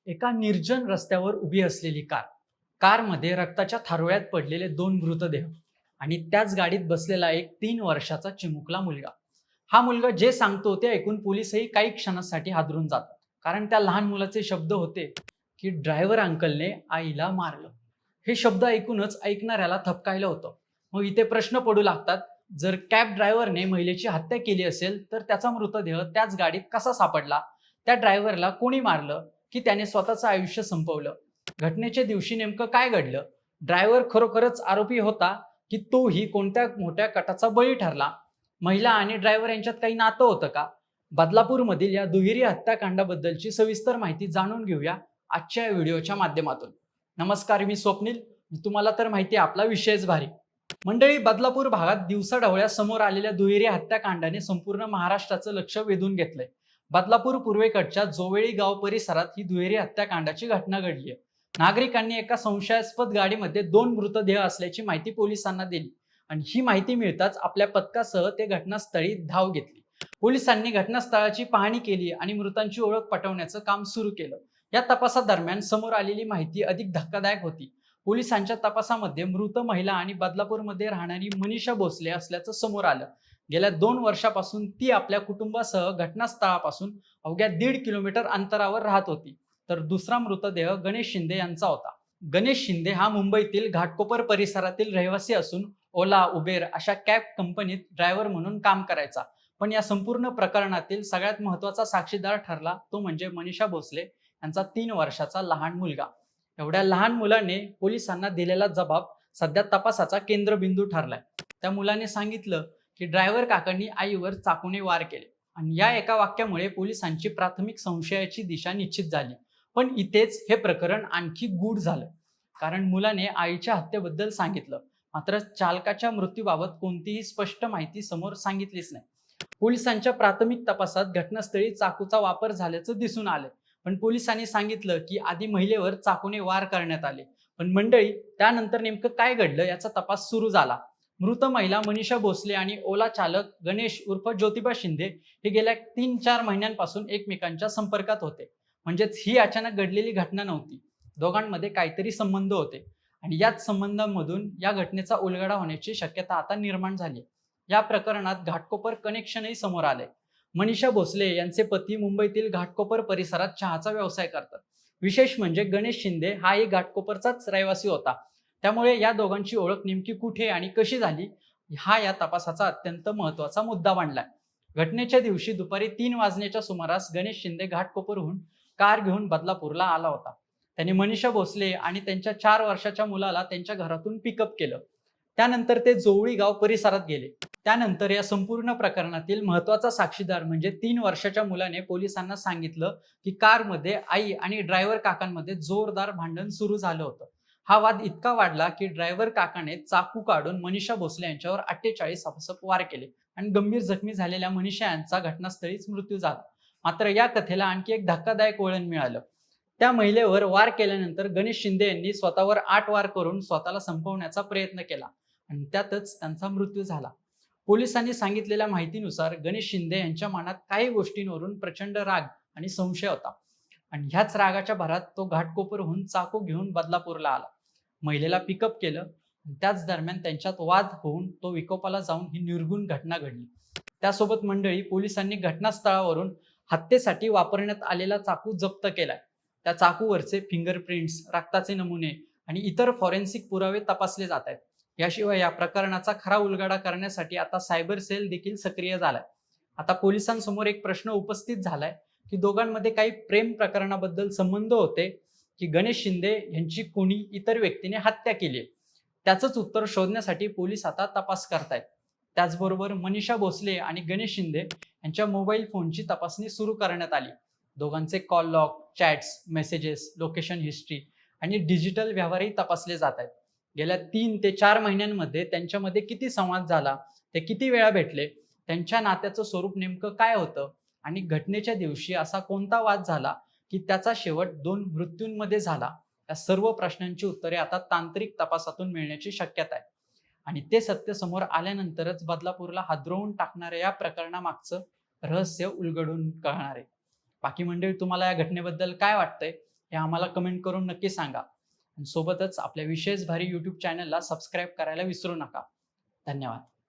एका निर्जन रस्त्यावर उभी असलेली कारमध्ये रक्ताच्या थारोळ्यात पडलेले दोन मृतदेह आणि त्याच गाडीत बसलेला एक 3 वर्षाचा चिमुकला मुलगा. हा मुलगा जे सांगतो ते ऐकून पोलिसही काही क्षणासाठी हादरून जातात. कारण त्या लहान मुलाचे शब्द होते की ड्रायव्हर अंकलने आईला मारलं. हे शब्द ऐकूनच ऐकणाऱ्याला थपकायला होतं. मग इथे प्रश्न पडू लागतात, जर कॅब ड्रायव्हरने महिलेची हत्या केली असेल तर त्याचा मृतदेह त्याच गाडीत कसा सापडला? त्या ड्रायव्हरला कोणी मारलं की त्याने स्वतःचं आयुष्य संपवलं? घटनेच्या दिवशी नेमकं काय घडलं? ड्रायव्हर खरोखरच आरोपी होता की तोही कोणत्या मोठ्या कटाचा बळी ठरला? महिला आणि ड्रायव्हर यांच्यात काही नातं होतं का? बदलापूरमधील या दुहेरी हत्याकांडाबद्दलची सविस्तर माहिती जाणून घेऊया आजच्या व्हिडिओच्या माध्यमातून. नमस्कार, मी स्वप्नील. तुम्हाला तर माहिती आहे, आपला विषयच भारी. मंडळी, बदलापूर भागात दिवसाढवळ्या समोर आलेल्या दुहेरी हत्याकांडाने संपूर्ण महाराष्ट्राचं लक्ष वेधून घेतलंय. बदलापूर पूर्वेकडच्या जोवेळी गाव परिसरात ही दुहेरी हत्याकांडाची घटना घडली आहे. नागरिकांनी एका संशयास्पद गाडीमध्ये दोन मृतदेह असल्याची माहिती पोलिसांना दिली आणि ही माहिती मिळताच आपल्या पथकासह ते घटनास्थळी धाव घेतली. पोलिसांनी घटनास्थळाची पाहणी केली आणि मृतांची ओळख पटवण्याचं काम सुरू केलं. या तपासादरम्यान समोर आलेली माहिती अधिक धक्कादायक होती. पोलिसांच्या तपासामध्ये मृत महिला आणि बदलापूरमध्ये राहणारी मनीषा भोसले असल्याचं समोर आलं. गेल्या 2 वर्षापासून ती आपल्या कुटुंबासह घटनास्थळापासून अवघ्या 1.5 किलोमीटर अंतरावर राहत होती. तर दुसरा मृतदेह गणेश शिंदे यांचा होता. गणेश शिंदे हा मुंबईतील घाटकोपर परिसरातील रहिवासी असून ओला, उबेर अशा कॅब कंपनीत ड्रायव्हर म्हणून काम करायचा. पण या संपूर्ण प्रकरणातील सगळ्यात महत्त्वाचा साक्षीदार ठरला तो म्हणजे मनीषा भोसले यांचा 3 वर्षाचा लहान मुलगा. एवढ्या लहान मुलाने पोलिसांना दिलेला जबाब सध्या तपासाचा केंद्रबिंदू ठरलाय. त्या मुलाने सांगितलं की ड्रायव्हर काकांनी आईवर चाकूने वार केले आणि या एका वाक्यामुळे पोलिसांची प्राथमिक संशयाची दिशा निश्चित झाली. पण इथेच हे प्रकरण आणखी गूढ झालं, कारण मुलाने आईच्या हत्येबद्दल सांगितलं, मात्र चालकाच्या मृत्यूबाबत कोणतीही स्पष्ट माहिती समोर सांगितलीच नाही. पोलिसांच्या प्राथमिक तपासात घटनास्थळी चाकूचा वापर झाल्याचं दिसून आलं. पण पोलिसांनी सांगितलं की आधी महिलेवर चाकूने वार करण्यात आले. पण मंडळी, त्यानंतर नेमकं काय घडलं याचा तपास सुरू झाला. मृत महिला मनीषा भोसले आणि ओला चालक गणेश उर्फ ज्योतिबा शिंदे हे गेल्या 3-4 महिन्यांपासून एकमेकांच्या संपर्कात होते. म्हणजेच ही अचानक घडलेली घटना नव्हती. दोघांमध्ये काहीतरी संबंध होते आणि याच संबंधांमधून या घटनेचा उलगडा होण्याची शक्यता आता निर्माण झाली. या प्रकरणात घाटकोपर कनेक्शनही समोर आले. मनीषा भोसले यांचे पती मुंबईतील घाटकोपर परिसरात चहाचा व्यवसाय करतात. विशेष म्हणजे गणेश शिंदे हाही घाटकोपरचाच रहिवासी होता. त्यामुळे या दोघांची ओळख नेमकी कुठे आणि कशी झाली, हा या तपासाचा अत्यंत महत्त्वाचा मुद्दा बनलाय. घटनेच्या दिवशी दुपारी 3 वाजण्याच्या सुमारास गणेश शिंदे घाटकोपरहून कार घेऊन बदलापूरला आला होता. त्याने मनीषा भोसले आणि त्यांच्या 4 वर्षाच्या मुलाला त्यांच्या घरातून पिकअप केलं. त्यानंतर ते जोवळी गाव परिसरात गेले. त्यानंतर या संपूर्ण प्रकरणातील महत्त्वाचा साक्षीदार म्हणजे 3 वर्षाच्या मुलाने पोलिसांना सांगितलं की कारमध्ये आई आणि ड्रायव्हर काकांमध्ये जोरदार भांडण सुरू झालं होतं. हा वाद इतका वाढला की ड्रायव्हर काकाने चाकू काढून मनीषा भोसले यांच्यावर 48 आपसात वार केले आणि गंभीर जखमी झालेल्या मनीषा यांचा घटनास्थळीच मृत्यू झाला. मात्र या कथेला आणखी एक धक्कादायक वळण मिळालं. त्या महिलेवर वार केल्यानंतर गणेश शिंदे यांनी स्वतःवर 8 वार करून स्वतःला संपवण्याचा प्रयत्न केला आणि त्यातच त्यांचा मृत्यू झाला. पोलिसांनी सांगितलेल्या माहितीनुसार गणेश शिंदे यांच्या मनात काही गोष्टींवरून प्रचंड राग आणि संशय होता आणि ह्याच रागाच्या भरात तो घाटकोपरहून चाकू घेऊन बदलापूरला आला. महिलेला पिकअप केलं. त्याच दरम्यान त्यांच्यात वाद होऊन तो विकोपाला जाऊन ही निर्घृण घटना घडली. त्यासोबत मंडळी, पोलिसांनी घटनास्थळावरून हत्येसाठी वापरण्यात आलेला चाकू जप्त केलाय. त्या चाकूवरचे फिंगरप्रिंट्स, रक्ताचे नमुने आणि इतर फॉरेन्सिक पुरावे तपासले जात आहेत. याशिवाय या प्रकरणाचा खरा उलगडा करण्यासाठी आता सायबर सेल देखील सक्रिय झालाय. आता पोलिसांसमोर एक प्रश्न उपस्थित झालाय की दोघांमध्ये काही प्रेम प्रकरणाबद्दल संबंध होते की गणेश शिंदे यांची कोणी इतर व्यक्तीने हत्या केली आहे? त्याचंच उत्तर शोधण्यासाठी पोलीस आता तपास करतायत. त्याचबरोबर मनीषा भोसले आणि गणेश शिंदे यांच्या मोबाईल फोनची तपासणी सुरू करण्यात आली. दोघांचे call log, chats, messages, location history आणि डिजिटल व्यवहारही तपासले जात आहेत. गेल्या 3 ते 4 महिन्यांमध्ये त्यांच्यामध्ये किती संवाद झाला, ते किती वेळा भेटले, त्यांच्या नात्याचं स्वरूप नेमकं काय होतं आणि घटनेच्या दिवशी असा कोणता वाद झाला की त्याचा शेवट 2 मृत्यूंमध्ये झाला, या सर्व प्रश्नांची उत्तरे आता तांत्रिक तपासातून मिळण्याची शक्यता आहे. आणि ते सत्य समोर आल्यानंतरच बदलापूरला हादरवून टाकणाऱ्या या प्रकरणामागचं रहस्य उलगडून कळणार आहे. बाकी मंडळी, तुम्हाला या घटनेबद्दल काय वाटतंय हे आम्हाला कमेंट करून नक्की सांगा. आणि सोबतच आपल्या विशेष भारी यूट्यूब चॅनलला सबस्क्राईब करायला विसरू नका. धन्यवाद.